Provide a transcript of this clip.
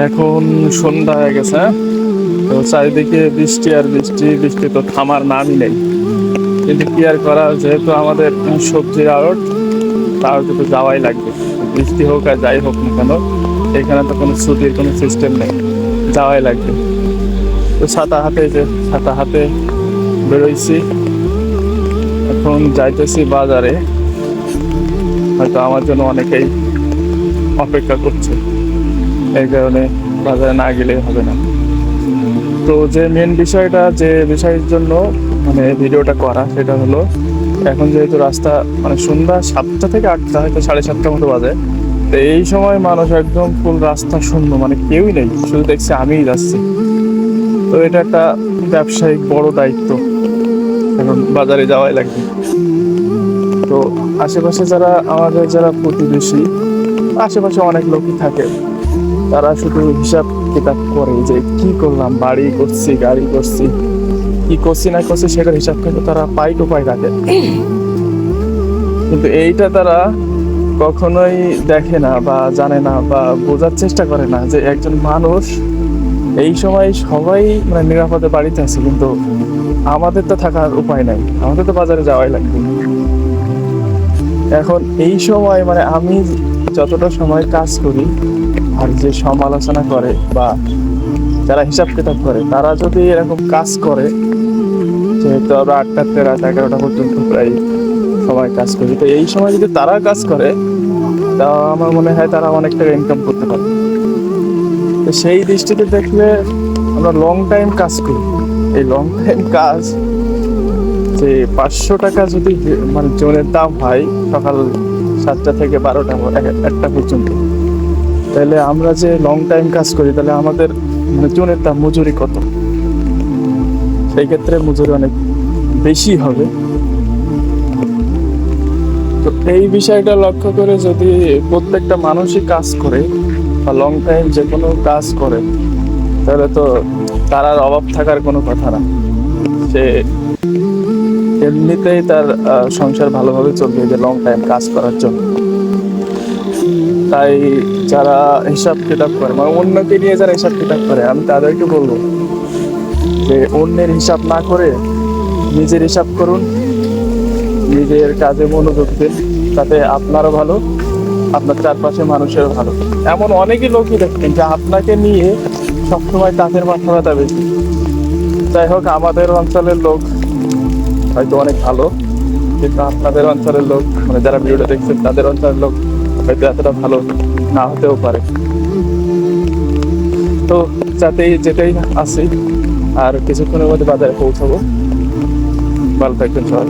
এখন সন্ধ্যা হয়ে গেছে, হ্যাঁ? তো চারিদিকে বৃষ্টি আর বৃষ্টি, বৃষ্টি তো থামার নামই নেই। কিন্তু কি আর করা, যেহেতু আমাদের সবজির আড়ত, তার তো যাওয়াই লাগবে। বৃষ্টি হোক আর যাই হোক না কেন, এখানে তো কোনো ছুটির কোনো সিস্টেম নেই, যাওয়াই লাগবে। তো ছাতা হাতে বেরোইছি, এখন যাইতেছি বাজারে। হয়তো আমার জন্য অনেকেই অপেক্ষা করছে, এই কারণে বাজারে না গেলে হবে না। তো যে মেন বিষয়টা, যে বিষয়ের জন্য মানে ভিডিওটা করা, সেটা হলো এখন যেহেতু রাস্তা মানে সন্ধ্যা 7টা থেকে 8টা, হয়তো 7:30 মতো বাজে। তো এই সময় মানুষ একদম ফুল রাস্তা শূন্য, মানে কেউই নেই, শুধু দেখছি আমিই যাচ্ছি। তো এটা একটা ব্যবসায়িক বড় দায়িত্ব, এখন বাজারে যাওয়াই লাগবে। তো আশেপাশে যারা প্রতিবেশী, আশেপাশে অনেক লোকই থাকে, তারা শুধু হিসাব কিতাব করে যে কি করলাম, বাড়ি করছি, গাড়ি করছি, কি করছি না করছি সেটার হিসাব কিন্তু তারা পাই টু পাই রাখে। কিন্তু এইটা তারা কখনোই দেখে না বা জানে না বা বোঝার চেষ্টা করে না যে একজন মানুষ এই সময় সবাই মানে নিরাপদে বাড়িতে আছে, কিন্তু আমাদের তো থাকার উপায় নাই, আমাদের তো বাজারে যাওয়াই লাগবে। এখন এই সময় মানে আমি যতটা সময় কাজ করি, আর যে সমালোচনা করে বা যারা হিসাব কিতাব করে, তারা যদি এরকম কাজ করে, যেহেতু আমরা 8টা থেকে রাত 11টা পর্যন্ত প্রায় সময় কাজ করি, তো এই সময় যদি তারা কাজ করে, তা আমার মনে হয় তারা অনেক টাকা ইনকাম করতে পারে। তো সেই দৃষ্টিতে দেখলে আমরা লং টাইম কাজ করি, এই লং টাইম কাজ যে 500 টাকা যদি মানে জনের দাম হয় সকাল 7টা থেকে 12টা 1টা পর্যন্ত, তাহলে আমরা যে লং টাইম কাজ করি, তাহলে আমাদের মানে জনের দাম মজুরি কত? সেই ক্ষেত্রে মজুরি অনেক বেশি হবে। তো এই বিষয়টা লক্ষ্য করে যদি প্রত্যেকটা মানুষই কাজ করে বা লং টাইম যে কোনো কাজ করে, তাহলে তো তার আর অভাব থাকার কোনো কথা না। সে এমনিতেই তার সংসার ভালোভাবে চলবে যে লং টাইম কাজ করার জন্য। তাই যারা হিসাব কিতাব করে, মানে অন্যকে নিয়ে যারা হিসাব কিতাব করে, আমি তাদেরকে বলবো যে অন্যের হিসাব না করে নিজের হিসাব করুন, নিজের কাজে মনোযোগ দিন, তাতে আপনারও ভালো, আপনার চারপাশে মানুষেরও ভালো। এমন অনেকই লোকই দেখবেন যে আপনাকে নিয়ে সবসময় তাদের মাথা ব্যথা বেশি। যাই হোক, আমাদের অঞ্চলের লোক হয়তো অনেক ভালো, কিন্তু আপনাদের অঞ্চলের লোক, মানে যারা ভিডিওটা দেখছেন তাদের অঞ্চলের লোক হয়তো এতটা ভালো না হতেও পারে। তো যেটাই আসি, আর কিছুক্ষণের মধ্যে বাজারে পৌঁছাবো। ভালো থাকবেন সবাই।